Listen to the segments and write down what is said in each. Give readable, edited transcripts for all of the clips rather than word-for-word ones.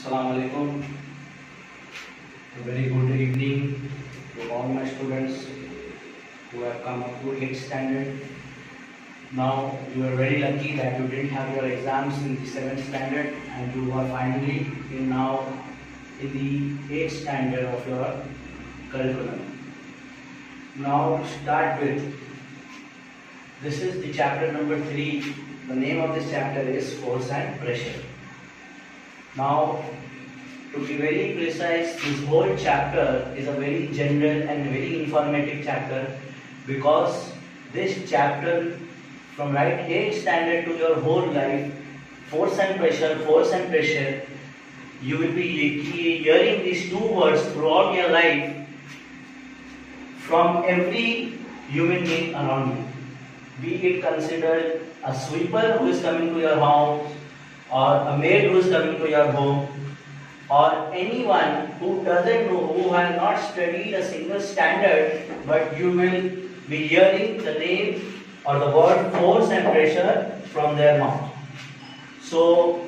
Assalamu alaikum. A very good evening to all my students who have come up to 8th standard. Now you are very lucky that you didn't have your exams in the 7th standard and you are finally now in the 8th standard of your curriculum. Now to start with, this is the chapter number 3. The name of this chapter is Force and Pressure. Now, to be very precise, this whole chapter is a very general and very informative chapter, because this chapter from right 8th standard to your whole life, force and pressure, you will be hearing these two words throughout your life from every human being around you. Be it considered a sweeper who is coming to your house, or a maid who is coming to your home, or anyone who doesn't know, who has not studied a single standard, but you will be hearing the name or the word force and pressure from their mouth. So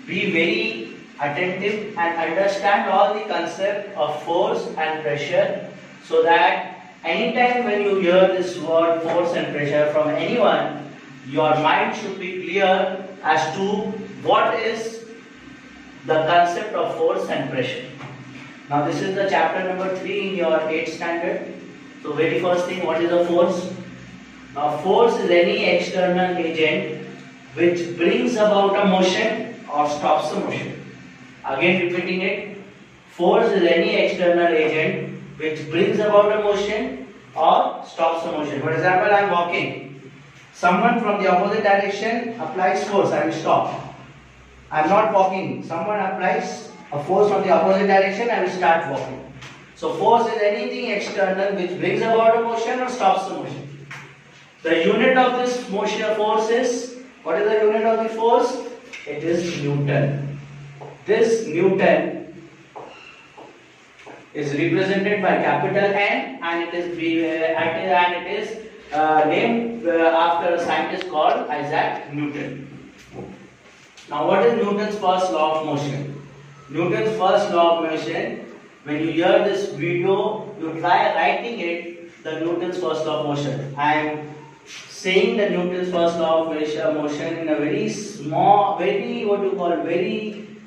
be very attentive and understand all the concept of force and pressure, so that anytime when you hear this word force and pressure from anyone, your mind should be clear as to what is the concept of force and pressure. Now this is the chapter number 3 in your 8th standard. So very first thing, what is a force? Now force is any external agent which brings about a motion or stops the motion. Again repeating it, force is any external agent which brings about a motion or stops the motion. For example, I am walking. Someone from the opposite direction applies force, I will stop. I am not walking. Someone applies a force from the opposite direction, I will start walking. So force is anything external which brings about a motion or stops the motion. The unit of this motion or force is, what is the unit of the force? It is Newton. This Newton is represented by capital N, and it is named after a scientist called Isaac Newton. Now what is Newton's first law of motion? Newton's first law of motion, when you hear this video, you try writing it, the Newton's first law of motion. I am saying the Newton's first law of motion in a very small, very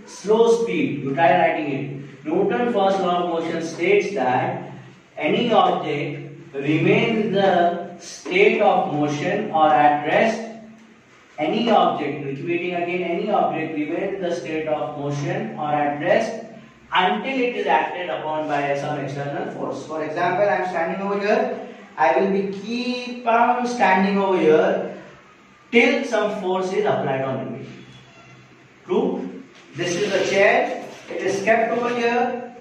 slow speed. You try writing it. Newton's first law of motion states that any object remains in the state of motion or at rest. Any object, repeating again, any object remains in the state of motion or at rest until it is acted upon by some external force. For example, I am standing over here. I will be keep on standing over here till some force is applied on me. True? This is the chair. It is kept over here.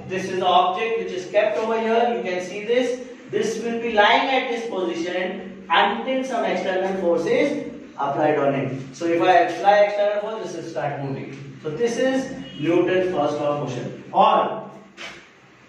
This is the object which is kept over here. You can see this. This will be lying at this position until some external force is applied on it. So if I apply external force, this will start moving. So this is Newton's first law of motion. Or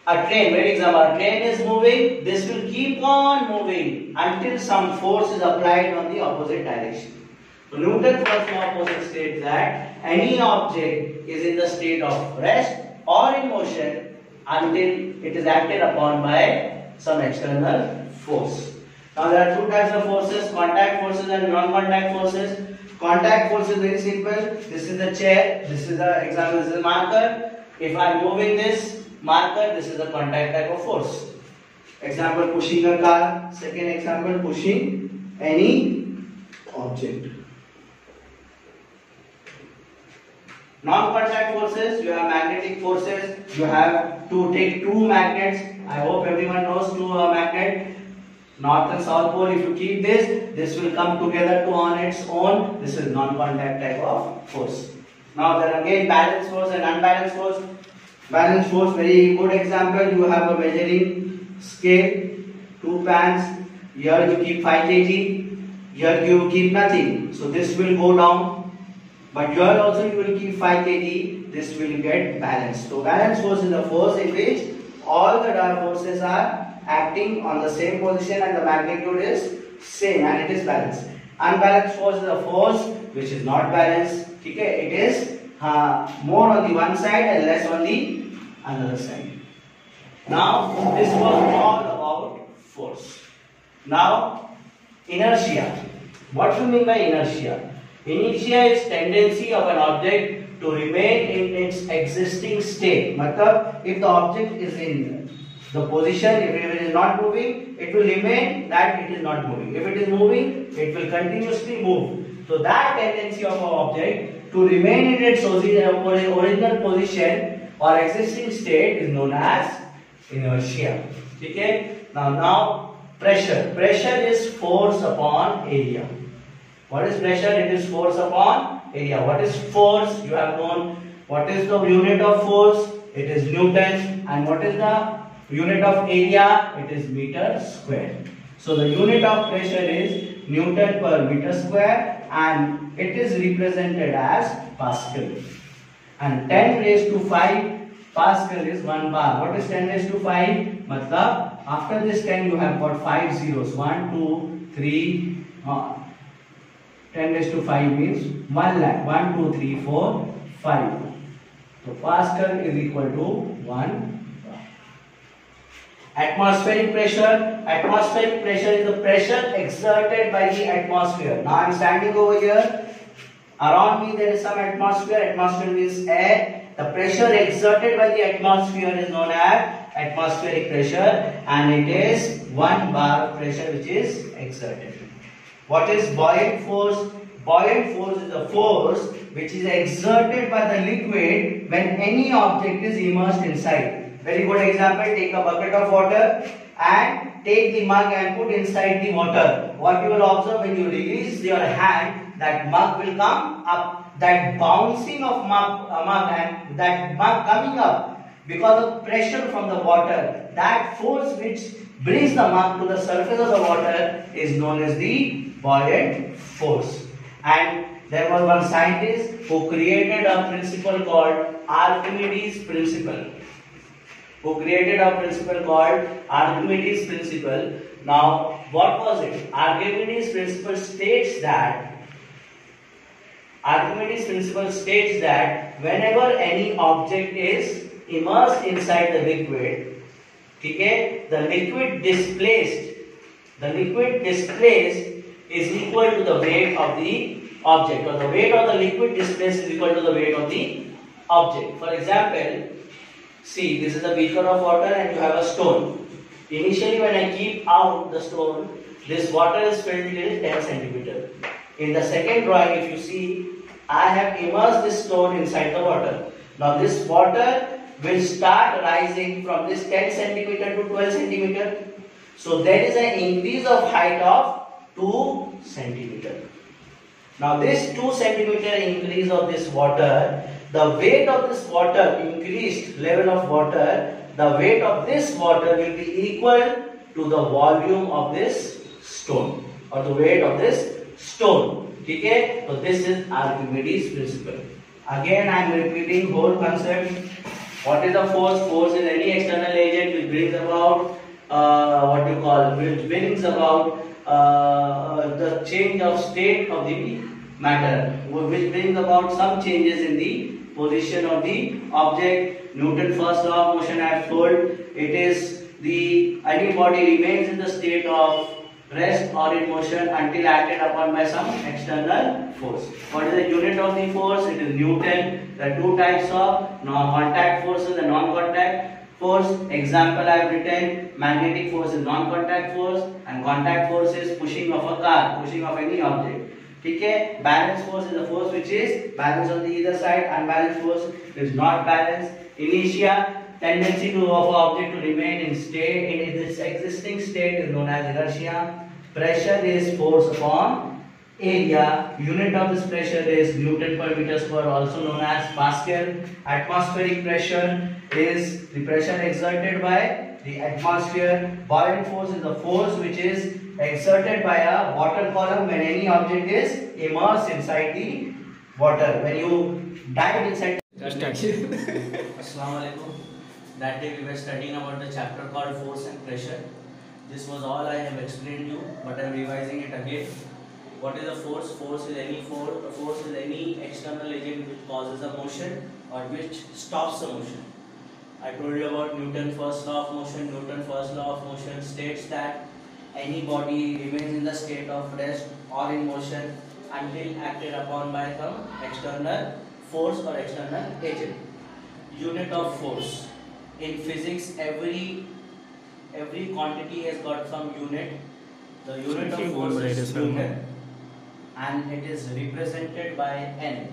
a train, very example, a train is moving, this will keep on moving until some force is applied on the opposite direction. So Newton's first law of motion states that any object is in the state of rest or in motion until it is acted upon by some external force. Now there are two types of forces, contact forces and non-contact forces. Contact force is very simple. This is the chair, this is the example, this is a marker. If I am moving this marker, this is the contact type of force. Example, pushing a car. Second example, pushing any object. Non-contact forces, you have magnetic forces. You have to take two magnets. I hope everyone knows two magnet. North and South pole, if you keep this will come together to on its own. This is non-contact type of force. Now there are again balanced force and unbalanced force. Balanced force, very good example. You have a measuring scale, two pans. Here you keep 5 kg. Here you keep nothing. So this will go down. But here also you will keep 5 kg. This will get balanced. So balanced force is a force in which all the forces are acting on the same position and the magnitude is same and it is balanced. Unbalanced force is a force which is not balanced. Okay, it is more on the one side and less on the another side. Now this was all about force. Now inertia. What do you mean by inertia? Inertia is tendency of an object to remain in its existing state. Matlab, if the object is in the position, if it is not moving, it will remain that it is not moving. If it is moving, it will continuously move. So that tendency of an object to remain in its original position or existing state is known as inertia. Okay? Now pressure. Pressure is force upon area. What is pressure? It is force upon area. What is force? You have known. What is the unit of force? It is Newton. And what is the unit of area? It is meter square. So the unit of pressure is Newton per meter square, and it is represented as Pascal. And 10 raised to 5 Pascal is 1 bar. What is 10 raised to 5? Matlab, after this 10 you have got 5 zeros. 1, 2, 3. 10 raised to 5 means 1 lakh. 1, 2, 3, 4, 5. So Pascal is equal to 1. Atmospheric pressure. Atmospheric pressure is the pressure exerted by the atmosphere. Now I am standing over here. Around me there is some atmosphere. Atmosphere means air. The pressure exerted by the atmosphere is known as atmospheric pressure, and it is 1 bar of pressure which is exerted. What is buoyant force? Buoyant force is the force which is exerted by the liquid when any object is immersed inside. Very good example, take a bucket of water and take the mug and put inside the water. What you will observe, when you release your hand, that mug will come up. That bouncing of mug and that mug coming up because of pressure from the water, that force which brings the mug to the surface of the water is known as the buoyant force. And there was one scientist who created a principle called Archimedes principle. Archimedes principle. Now, what was it? Archimedes principle states that whenever any object is immersed inside the liquid, okay, the liquid displaced is equal to the weight of the object, or the weight of the liquid displaced is equal to the weight of the object. For example, see, this is a beaker of water and you have a stone. Initially when I keep out the stone, this water is filled till 10 centimeter. In the second drawing, if you see, I have immersed this stone inside the water. Now this water will start rising from this 10 centimeter to 12 centimeter. So there is an increase of height of 2 centimeter. Now this 2 centimeter increase of this water, the weight of this water, increased level of water, the weight of this water will be equal to the volume of this stone, or the weight of this stone. Okay? So this is Archimedes principle. Again I am repeating whole concept. What is the force? Force is any external agent which brings about the change of state of the matter, which brings about some changes in the position of the object. Newton's first law of motion I have told. It is any body remains in the state of rest or in motion until acted upon by some external force. What is the unit of the force? It is Newton. There are two types of contact forces and non-contact force. Example I have written: magnetic force is non-contact force, and contact force is pushing of a car, pushing of any object. Okay? Balance force is the force which is balanced on the either side. Unbalanced force is not balanced. Inertia, tendency of an object to remain in its existing state, is known as inertia. Pressure is force upon area. Unit of this pressure is Newton per meter square, also known as Pascal. Atmospheric pressure is the pressure exerted by the atmosphere. Buoyant force is the force which is exerted by a water column when any object is immersed inside the water. When you dive inside. Assalamu alaikum. That day we were studying about the chapter called force and pressure. This was all I have explained you, but I am revising it again. What is a force? Force is any external agent which which causes a motion or which stops the motion. I told you about Newton's first law of motion. Newton's first law of motion states that any body remains in the state of rest or in motion until acted upon by some external force or external agent. Unit of force. In physics, every quantity has got some unit. The unit of force is Newton, and it is represented by N.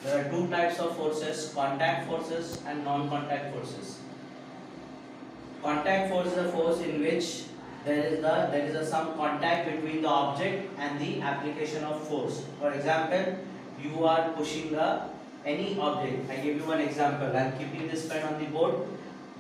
There are two types of forces: contact forces and non-contact forces. Contact force is a force in which there is some contact between the object and the application of force. For example, you are pushing any object. I give you one example. I am keeping this pen on the board.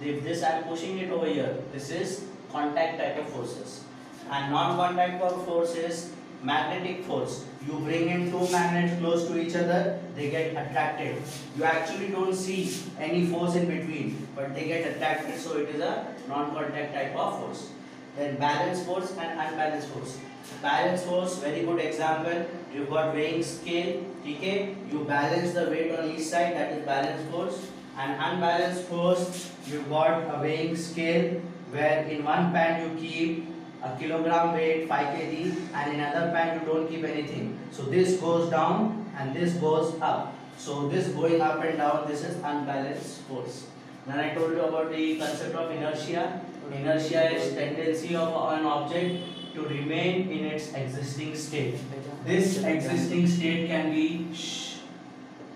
If this I am pushing it over here, this is contact type of forces. And non-contact force is magnetic force. You bring in two magnets close to each other, they get attracted. You actually don't see any force in between, but they get attracted, so it is a non-contact type of force. Then balance force and unbalanced force. Balance force, very good example. You've got weighing scale, okay? You balance the weight on each side, that is balance force. And unbalanced force, you've got a weighing scale where in one pan you keep a kilogram weight 5 kg and in another pan you don't keep anything. So this goes down and this goes up. So this going up and down, this is unbalanced force. Then I told you about the concept of inertia. Inertia is tendency of an object to remain in its existing state. This existing state can be,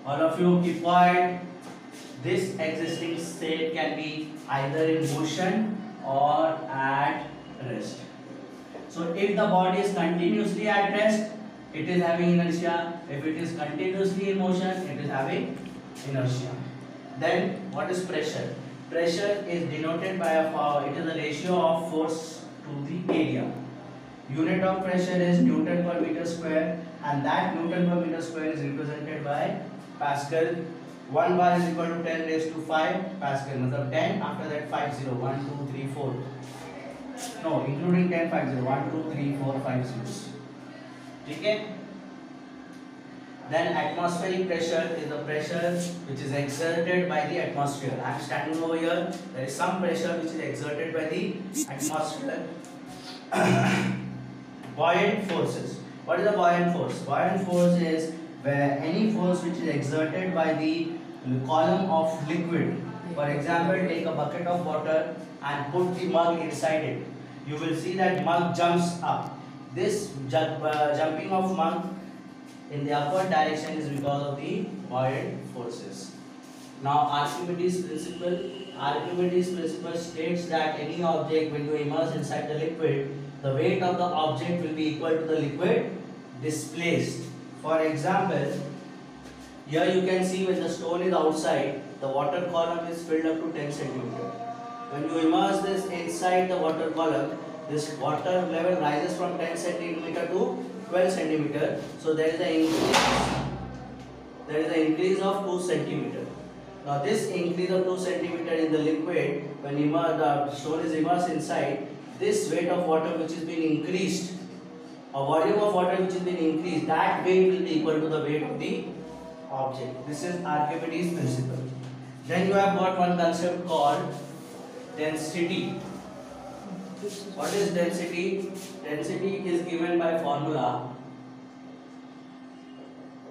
all of you keep quiet. This existing state can be either in motion or at rest. So if the body is continuously at rest, it is having inertia. If it is continuously in motion, it is having inertia. Then what is pressure? Pressure is denoted by it is a ratio of force to the area. Unit of pressure is Newton per meter square, and that Newton per meter square is represented by Pascal. 1 bar is equal to 10 raised to 5 Pascal. Matlab 10, after that 5 0. 1 2 3 4. No, including 10 5 0. 1 2 3 4 5 zeros. Okay? Then atmospheric pressure is the pressure which is exerted by the atmosphere. I am standing over here. There is some pressure which is exerted by the atmosphere. Buoyant forces. What is a buoyant force? Buoyant force is where any force which is exerted by the column of liquid. For example, take a bucket of water and put the mug inside it. You will see that mug jumps up. This jumping of mug in the upward direction is because of the buoyant forces. Now Archimedes principle states that any object, when you immerse inside the liquid, the weight of the object will be equal to the liquid displaced. For example, here you can see when the stone is outside, the water column is filled up to 10 centimeter. When you immerse this inside the water column, this water level rises from 10 centimeter to 12 centimeter. So there is an increase of 2 centimeter. Now this increase of 2 centimeter in the liquid, when the stone is immersed inside, this weight of water which is being increased, a volume of water which has been increased, that weight will be equal to the weight of the object. This is Archimedes principle. Then you have got one concept called density. What is density? Density is given by formula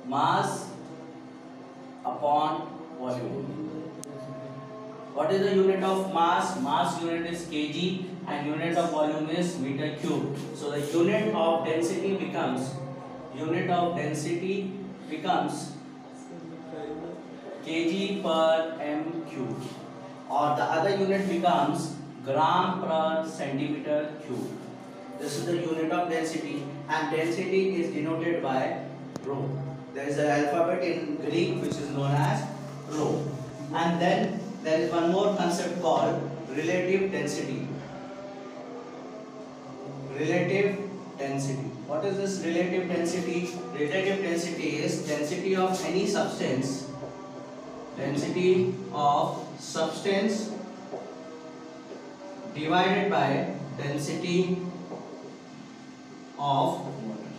mass upon volume. What is the unit of mass? Mass unit is kg and unit of volume is meter cube. So the unit of density becomes kg per m cube, or the other unit becomes gram per centimeter cube. This is the unit of density, and density is denoted by rho. There is an alphabet in Greek which is known as rho. And then there is one more concept called relative density. Relative density. What is this relative density? Relative density is density of any substance. Density of substance divided by density of water.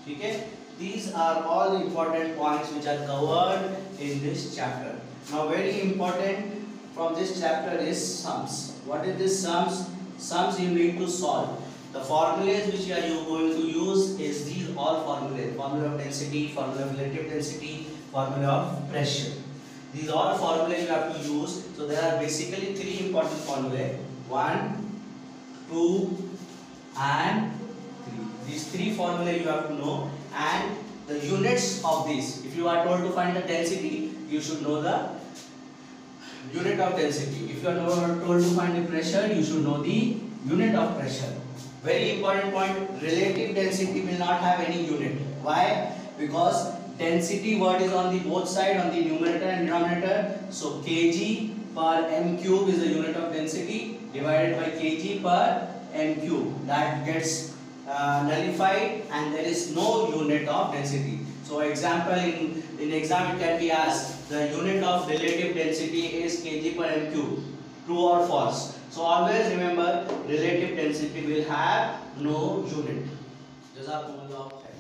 Okay? These are all the important points which are covered in this chapter. Now very important from this chapter is sums. What is this sums? Sums you need to solve. The formulas which you are going to use is these all formulas. Formula of density, formula of relative density, formula of pressure. These all formulas you have to use. So there are basically three important formulas. 1, 2 and 3. These three formulas you have to know, and the units of these. If you are told to find the density, you should know the unit of density. If you are told to find the pressure, you should know the unit of pressure. Very important point, relative density will not have any unit. Why? Because density word is on the both side, on the numerator and denominator. So kg per m cube is the unit of density divided by kg per m cube. That gets nullified and there is no unit of density. So example, in exam it can be asked, the unit of relative density is kg per m cube. True or false? So always remember, relative density will have no unit. Jazakumullah khair.